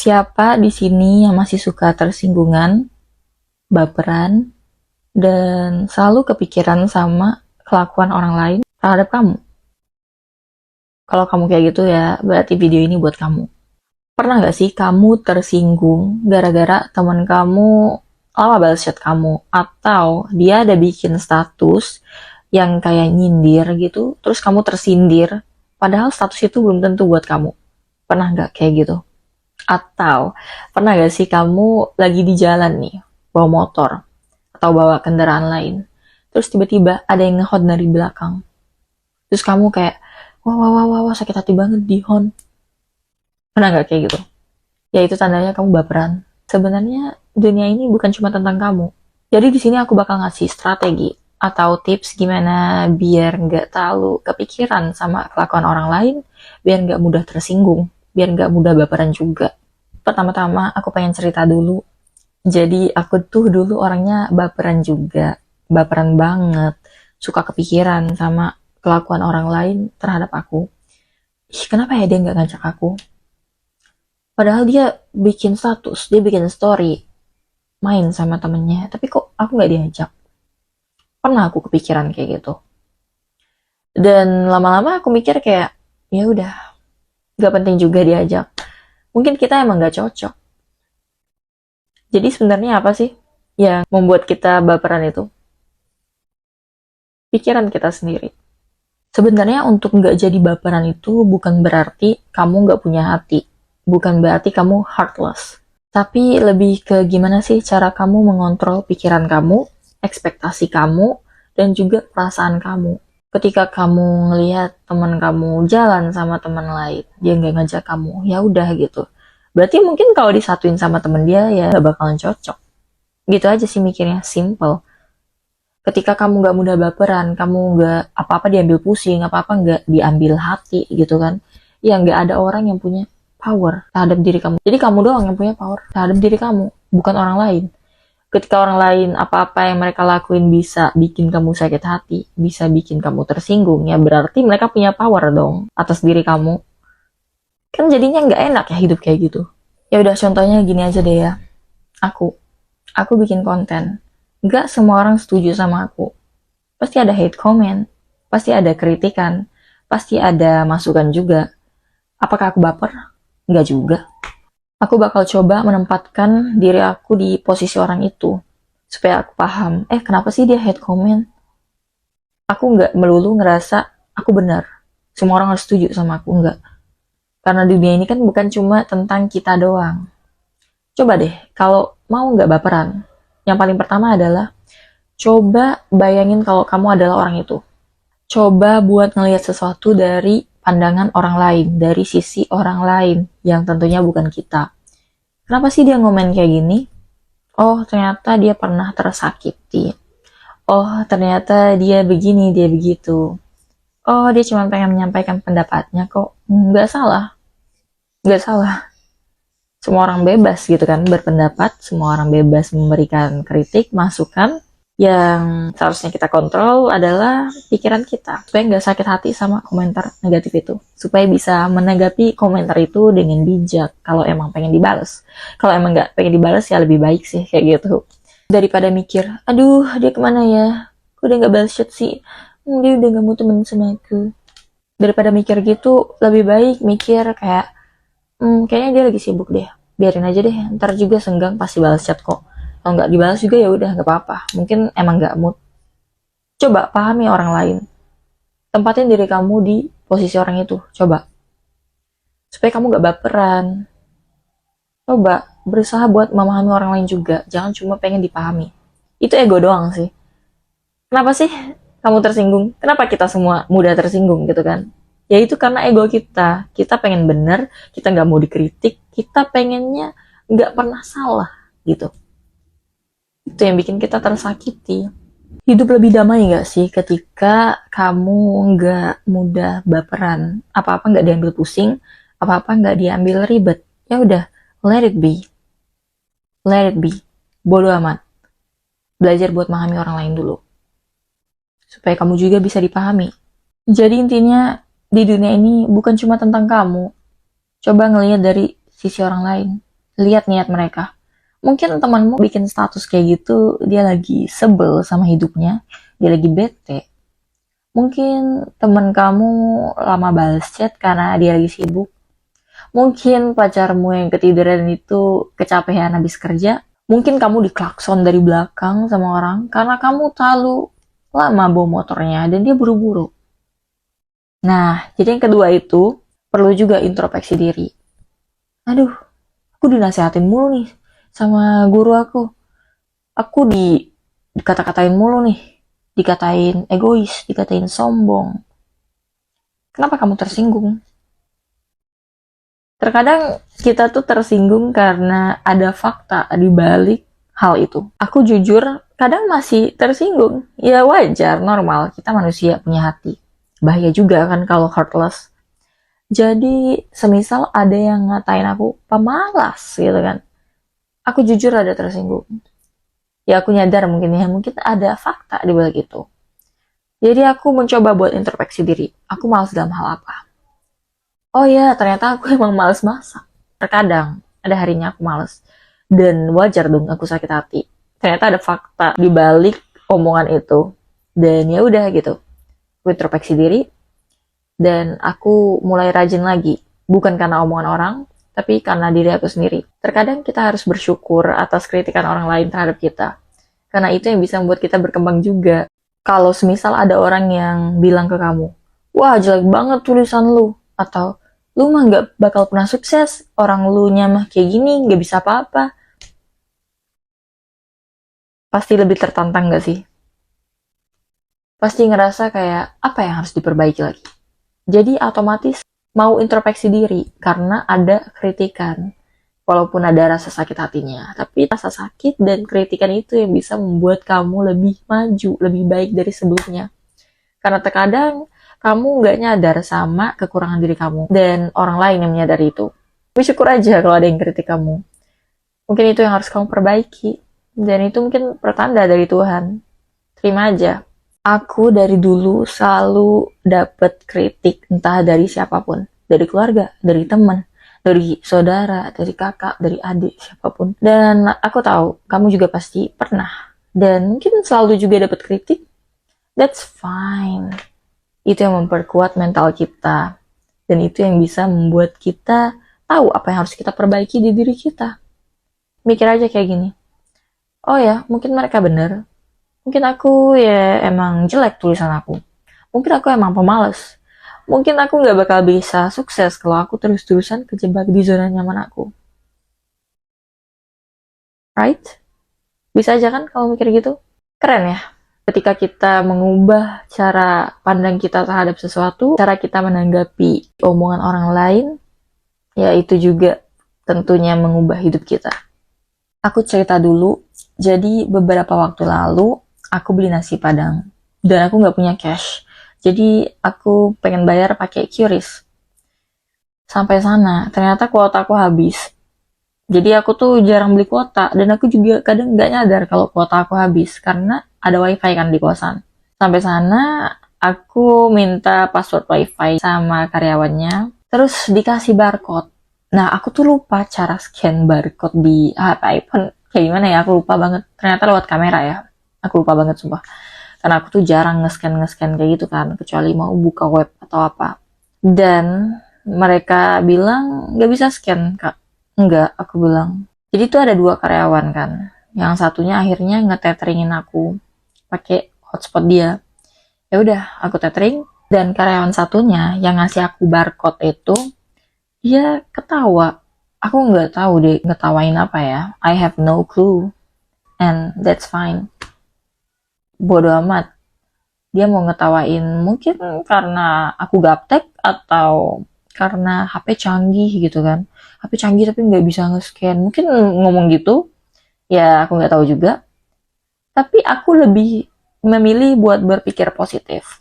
Siapa di sini yang masih suka tersinggungan, baperan, dan selalu kepikiran sama kelakuan orang lain terhadap kamu? Kalau kamu kayak gitu ya, berarti video ini buat kamu. Pernah gak sih kamu tersinggung gara-gara teman kamu lama balas chat kamu? Atau dia ada bikin status yang kayak nyindir gitu, terus kamu tersindir, padahal status itu belum tentu buat kamu. Pernah gak kayak gitu? Atau pernah gak sih kamu lagi di jalan nih, bawa motor, atau bawa kendaraan lain, terus tiba-tiba ada yang ngehot dari belakang. Terus kamu kayak, wah, wah, wah, wah, wah, sakit hati banget di hon. Pernah gak kayak gitu? Ya itu tandanya kamu baperan. Sebenarnya dunia ini bukan cuma tentang kamu. Jadi di sini aku bakal ngasih strategi atau tips gimana biar nggak terlalu kepikiran sama kelakuan orang lain, biar nggak mudah tersinggung, biar nggak mudah baperan juga. Pertama-tama aku pengen cerita dulu. Jadi aku tuh dulu orangnya baperan juga, baperan banget, suka kepikiran sama kelakuan orang lain terhadap aku. Ih, kenapa ya dia nggak ngajak aku? Padahal dia bikin status, dia bikin story, main sama temennya, tapi kok aku nggak diajak? Pernah aku kepikiran kayak gitu. Dan lama-lama aku mikir kayak, ya udah, nggak penting juga diajak. Mungkin kita emang nggak cocok. Jadi sebenarnya apa sih yang membuat kita baperan itu? Pikiran kita sendiri. Sebenarnya untuk nggak jadi baperan itu bukan berarti kamu nggak punya hati. Bukan berarti kamu heartless. Tapi lebih ke gimana sih cara kamu mengontrol pikiran kamu, ekspektasi kamu, dan juga perasaan kamu. Ketika kamu ngelihat teman kamu jalan sama teman lain, dia nggak ngajak kamu, ya udah gitu. Berarti mungkin kalau disatuin sama temen dia, ya nggak bakalan cocok. Gitu aja sih mikirnya, simple. Ketika kamu nggak mudah baperan, kamu nggak apa-apa diambil pusing, apa-apa nggak diambil hati gitu kan. Ya nggak ada orang yang punya power terhadap diri kamu. Jadi kamu doang yang punya power terhadap diri kamu, bukan orang lain. Ketika orang lain apa-apa yang mereka lakuin bisa bikin kamu sakit hati, bisa bikin kamu tersinggung, ya berarti mereka punya power dong atas diri kamu. Kan jadinya nggak enak ya hidup kayak gitu. Ya udah contohnya gini aja deh ya. Aku, aku bikin konten. Nggak semua orang setuju sama aku. Pasti ada hate comment, pasti ada kritikan, pasti ada masukan juga. Apakah aku baper? Nggak juga. Aku bakal coba menempatkan diri aku di posisi orang itu. Supaya aku paham, kenapa sih dia hate comment? Aku nggak melulu ngerasa aku benar. Semua orang harus setuju sama aku, nggak. Karena dunia ini kan bukan cuma tentang kita doang. Coba deh, kalau mau nggak baperan, yang paling pertama adalah coba bayangin kalau kamu adalah orang itu. Coba buat ngelihat sesuatu dari pandangan orang lain, dari sisi orang lain yang tentunya bukan kita. Kenapa sih dia ngomen kayak gini? Oh, ternyata dia pernah tersakiti. Oh, ternyata dia begini, dia begitu. Oh, dia cuma pengen menyampaikan pendapatnya kok. Nggak salah, nggak salah. Semua orang bebas gitu kan berpendapat, semua orang bebas memberikan kritik, masukan. Yang seharusnya kita kontrol adalah pikiran kita, supaya nggak sakit hati sama komentar negatif itu, supaya bisa menanggapi komentar itu dengan bijak kalau emang pengen dibales. Kalau emang nggak pengen dibales ya lebih baik sih kayak gitu, daripada mikir, aduh dia kemana ya, kok dia nggak balas chat sih, dia udah nggak mau temen sama aku. Daripada mikir gitu, lebih baik mikir kayak, kayaknya dia lagi sibuk deh, biarin aja deh, ntar juga senggang pasti balas chat kok. Kalau nggak dibalas juga ya udah nggak apa-apa, mungkin emang nggak mood. Coba pahami orang lain, tempatin diri kamu di posisi orang itu, coba supaya kamu nggak baperan. Coba berusaha buat memahami orang lain juga, jangan cuma pengen dipahami. Itu ego doang sih. Kenapa sih kamu tersinggung? Kenapa kita semua mudah tersinggung gitu kan? Ya itu karena ego kita pengen bener, kita nggak mau dikritik, kita pengennya nggak pernah salah gitu. Itu yang bikin kita tersakiti. Hidup lebih damai nggak sih ketika kamu nggak mudah baperan, apa-apa nggak diambil pusing, apa-apa nggak diambil ribet. Ya udah, let it be, let it be. Bodoh amat. Belajar buat memahami orang lain dulu, supaya kamu juga bisa dipahami. Jadi intinya di dunia ini bukan cuma tentang kamu. Coba ngelihat dari sisi orang lain. lihat niat mereka. Mungkin temanmu bikin status kayak gitu, dia lagi sebel sama hidupnya, dia lagi bete. Mungkin teman kamu lama balas chat karena dia lagi sibuk. Mungkin pacarmu yang ketiduran itu kecapean habis kerja. Mungkin kamu diklakson dari belakang sama orang karena kamu terlalu lama bawa motornya dan dia buru-buru. Nah, jadi yang kedua itu perlu juga introspeksi diri. Aduh, aku dinasehatin mulu nih sama guru aku. Aku dikata-katain mulu nih. Dikatain egois, dikatain sombong. Kenapa kamu tersinggung? Terkadang kita tuh tersinggung karena ada fakta di balik hal itu. Aku jujur kadang masih tersinggung. Ya wajar, normal. Kita manusia punya hati. Bahaya juga kan kalau heartless. Jadi semisal ada yang ngatain aku pemalas gitu kan. Aku jujur ada tersinggung. Ya aku nyadar mungkin ada fakta di balik itu. Jadi aku mencoba buat introspeksi diri. Aku malas dalam hal apa? Oh ya, ternyata aku emang males masak. Terkadang ada harinya aku males. Dan wajar dong aku sakit hati. Ternyata ada fakta di balik omongan itu. Dan ya udah gitu. Aku introspeksi diri dan aku mulai rajin lagi. Bukan karena omongan orang, tapi karena diri aku sendiri. Terkadang kita harus bersyukur atas kritikan orang lain terhadap kita. Karena itu yang bisa membuat kita berkembang juga. Kalau semisal ada orang yang bilang ke kamu, wah jelek banget tulisan lu. Atau, lu mah gak bakal pernah sukses. Orang lu nyamah kayak gini, gak bisa apa-apa. Pasti lebih tertantang gak sih? Pasti ngerasa kayak, apa yang harus diperbaiki lagi? Jadi otomatis mau introspeksi diri karena ada kritikan. Walaupun ada rasa sakit hatinya, tapi rasa sakit dan kritikan itu yang bisa membuat kamu lebih maju, lebih baik dari sebelumnya. Karena terkadang kamu nggak nyadar sama kekurangan diri kamu dan orang lain yang menyadari itu. Tapi syukur aja kalau ada yang kritik kamu. Mungkin itu yang harus kamu perbaiki. Dan itu mungkin pertanda dari Tuhan. Terima aja. Aku dari dulu selalu dapet kritik entah dari siapapun. Dari keluarga, dari teman, dari saudara, dari kakak, dari adik, siapapun. Dan aku tahu, kamu juga pasti pernah. Dan mungkin selalu juga dapat kritik. That's fine. Itu yang memperkuat mental kita. Dan itu yang bisa membuat kita tahu apa yang harus kita perbaiki di diri kita. Mikir aja kayak gini. Oh ya, mungkin mereka bener. Mungkin aku ya emang jelek tulisan aku. Mungkin aku emang pemalas. Mungkin aku nggak bakal bisa sukses kalau aku terus-terusan kejebak di zona nyaman aku. Right? Bisa aja kan kalau mikir gitu? Keren ya? Ketika kita mengubah cara pandang kita terhadap sesuatu, cara kita menanggapi omongan orang lain, ya itu juga tentunya mengubah hidup kita. Aku cerita dulu, jadi beberapa waktu lalu, aku beli nasi padang. Dan aku nggak punya cash. Jadi aku pengen bayar pakai QRIS. Sampai sana, ternyata kuota aku habis. Jadi aku tuh jarang beli kuota. Dan aku juga kadang nggak nyadar kalau kuota aku habis. Karena ada wifi kan di kosan. Sampai sana, aku minta password wifi sama karyawannya. Terus dikasih barcode. Nah, aku tuh lupa cara scan barcode di HP iPhone. Kayak gimana ya, aku lupa banget. Ternyata lewat kamera ya. Aku lupa banget sumpah. Karena aku tuh jarang nge-scan kayak gitu kan, kecuali mau buka web atau apa. Dan mereka bilang, nggak bisa scan, Kak. Enggak, aku bilang. Jadi tuh ada dua karyawan kan. Yang satunya akhirnya nge-tetheringin aku pakai hotspot dia. Ya udah, aku tethering. Dan karyawan satunya yang ngasih aku barcode itu, dia ketawa. Aku nggak tahu deh ngetawain apa ya. I have no clue. And that's fine. Bodo amat. Dia mau ngetawain mungkin karena aku gaptek atau karena HP canggih gitu kan. HP canggih tapi nggak bisa nge-scan. Mungkin ngomong gitu. Ya aku nggak tahu juga. Tapi aku lebih memilih buat berpikir positif.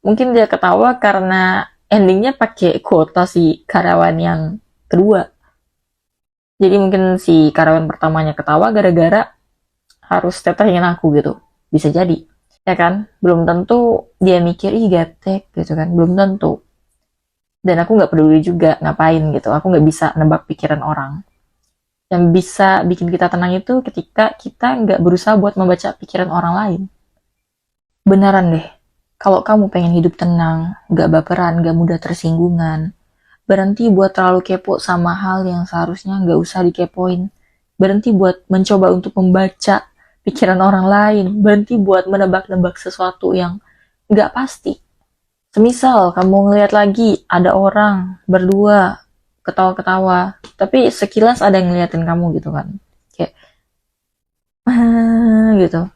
Mungkin dia ketawa karena endingnya pakai kuota si karyawan yang kedua. Jadi mungkin si karyawan pertamanya ketawa gara-gara harus tetehnya aku gitu. Bisa jadi, ya kan? Belum tentu dia mikir, ih gaptek gitu kan. Belum tentu. Dan aku nggak peduli juga ngapain gitu. Aku nggak bisa nebak pikiran orang. Yang bisa bikin kita tenang itu ketika kita nggak berusaha buat membaca pikiran orang lain. Beneran deh, kalau kamu pengen hidup tenang, nggak baperan, nggak mudah tersinggungan, berhenti buat terlalu kepo sama hal yang seharusnya nggak usah dikepoin. Berhenti buat mencoba untuk membaca pikiran orang lain. Berhenti buat menebak-nebak sesuatu yang nggak pasti. Semisal kamu ngeliat lagi ada orang berdua ketawa-ketawa, tapi sekilas ada yang ngeliatin kamu gitu kan. Kayak, gitu.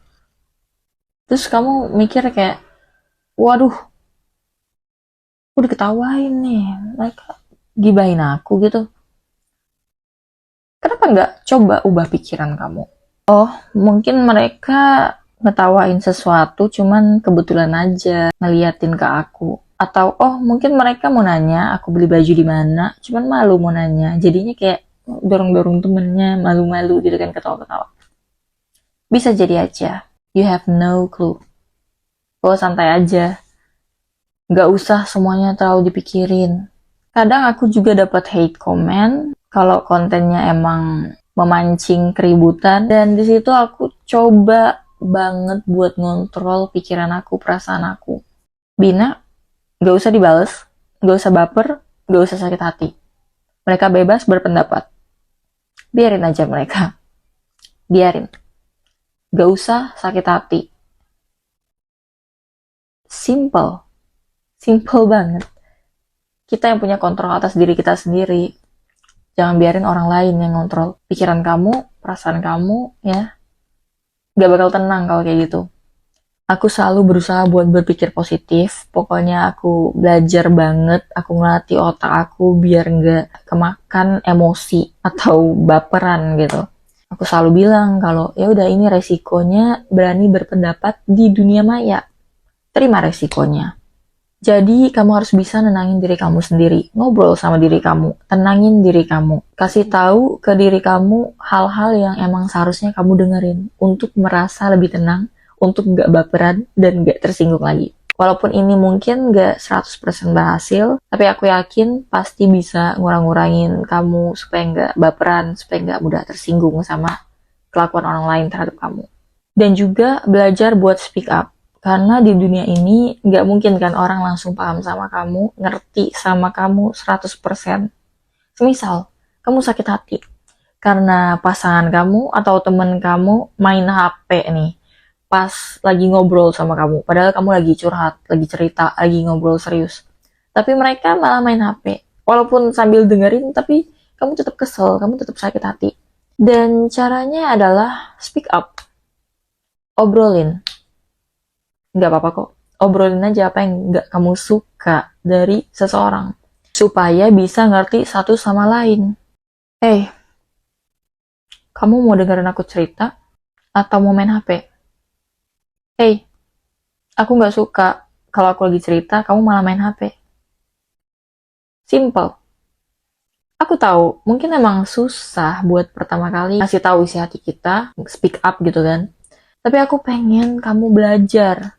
Terus kamu mikir kayak, waduh, aku diketawain nih. Mereka gibahin aku gitu. Kenapa nggak coba ubah pikiran kamu? Oh, mungkin mereka ngetawain sesuatu cuman kebetulan aja ngeliatin ke aku. Atau oh mungkin mereka mau nanya aku beli baju di mana, cuman malu mau nanya. Jadinya kayak dorong-dorong temennya, malu-malu gitu kan ketawa-ketawa. Bisa jadi aja. You have no clue. Oh santai aja. Nggak usah semuanya terlalu dipikirin. Kadang aku juga dapat hate comment kalau kontennya emang memancing keributan, dan di situ aku coba banget buat ngontrol pikiran aku, perasaan aku. Bina, gak usah dibales, gak usah baper, gak usah sakit hati. Mereka bebas berpendapat. Biarin aja mereka. Biarin. Gak usah sakit hati. Simple. Simple banget. Kita yang punya kontrol atas diri kita sendiri. Jangan biarin orang lain yang ngontrol pikiran kamu, perasaan kamu, ya. Gak bakal tenang kalau kayak gitu. Aku selalu berusaha buat berpikir positif. Pokoknya aku belajar banget. Aku ngelatih otak aku biar gak kemakan emosi atau baperan gitu. Aku selalu bilang kalau ya udah ini resikonya berani berpendapat di dunia maya. Terima resikonya. Jadi kamu harus bisa nenangin diri kamu sendiri, ngobrol sama diri kamu, tenangin diri kamu, kasih tahu ke diri kamu hal-hal yang emang seharusnya kamu dengerin untuk merasa lebih tenang, untuk gak baperan dan gak tersinggung lagi. Walaupun ini mungkin gak 100% berhasil, tapi aku yakin pasti bisa ngurang-ngurangin kamu supaya gak baperan, supaya gak mudah tersinggung sama kelakuan orang lain terhadap kamu. Dan juga belajar buat speak up. Karena di dunia ini nggak mungkin kan orang langsung paham sama kamu, ngerti sama kamu 100%. Semisal, kamu sakit hati karena pasangan kamu atau temen kamu main HP nih, pas lagi ngobrol sama kamu. Padahal kamu lagi curhat, lagi cerita, lagi ngobrol serius. Tapi mereka malah main HP. Walaupun sambil dengerin, tapi kamu tetap kesel, kamu tetap sakit hati. Dan caranya adalah speak up. Obrolin. Nggak apa-apa kok. Obrolin aja apa yang nggak kamu suka dari seseorang. Supaya bisa ngerti satu sama lain. Kamu mau dengerin aku cerita? Atau mau main HP? Aku nggak suka kalau aku lagi cerita, kamu malah main HP. Simple. Aku tahu, mungkin emang susah buat pertama kali ngasih tahu isi hati kita, speak up gitu kan. Tapi aku pengen kamu belajar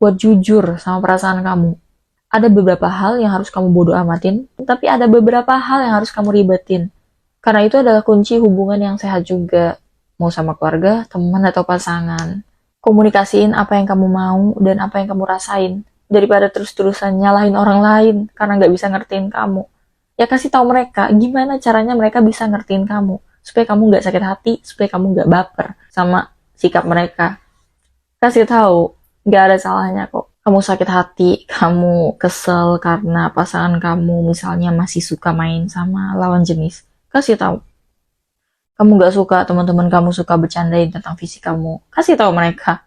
buat jujur sama perasaan kamu. Ada beberapa hal yang harus kamu bodo amatin, tapi ada beberapa hal yang harus kamu ribetin. Karena itu adalah kunci hubungan yang sehat juga. Mau sama keluarga, teman, atau pasangan. Komunikasiin apa yang kamu mau dan apa yang kamu rasain. Daripada terus-terusan nyalahin orang lain karena nggak bisa ngertiin kamu. Ya kasih tahu mereka gimana caranya mereka bisa ngertiin kamu. Supaya kamu nggak sakit hati, supaya kamu nggak baper sama sikap mereka. Kasih tahu. Gak ada salahnya kok. Kamu sakit hati, kamu kesel karena pasangan kamu misalnya masih suka main sama lawan jenis. Kasih tahu. Kamu gak suka teman-teman kamu suka bercandain tentang fisik kamu. Kasih tahu mereka.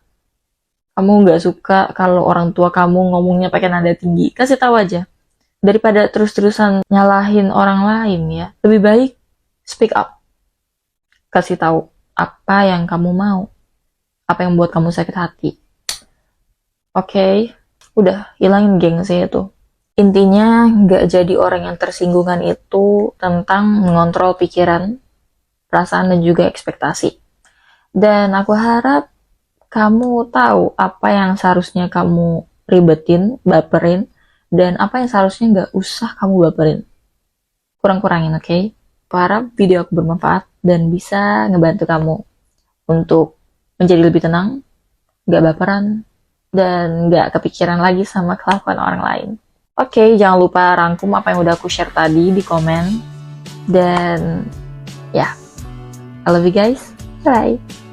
Kamu gak suka kalau orang tua kamu ngomongnya pakai nada tinggi. Kasih tahu aja. Daripada terus-terusan nyalahin orang lain ya. Lebih baik speak up. Kasih tahu apa yang kamu mau. Apa yang buat kamu sakit hati. Oke, udah hilangin gengsi itu. Intinya, nggak jadi orang yang tersinggungan itu tentang mengontrol pikiran, perasaan, dan juga ekspektasi. Dan aku harap kamu tahu apa yang seharusnya kamu ribetin, baperin, dan apa yang seharusnya nggak usah kamu baperin. Kurang-kurangin, oke? Aku harap video aku bermanfaat, dan bisa ngebantu kamu untuk menjadi lebih tenang, gak baperan, dan gak kepikiran lagi sama kelakuan orang lain. Oke, jangan lupa rangkum apa yang udah aku share tadi di komen. Dan ya, I love you guys. Bye.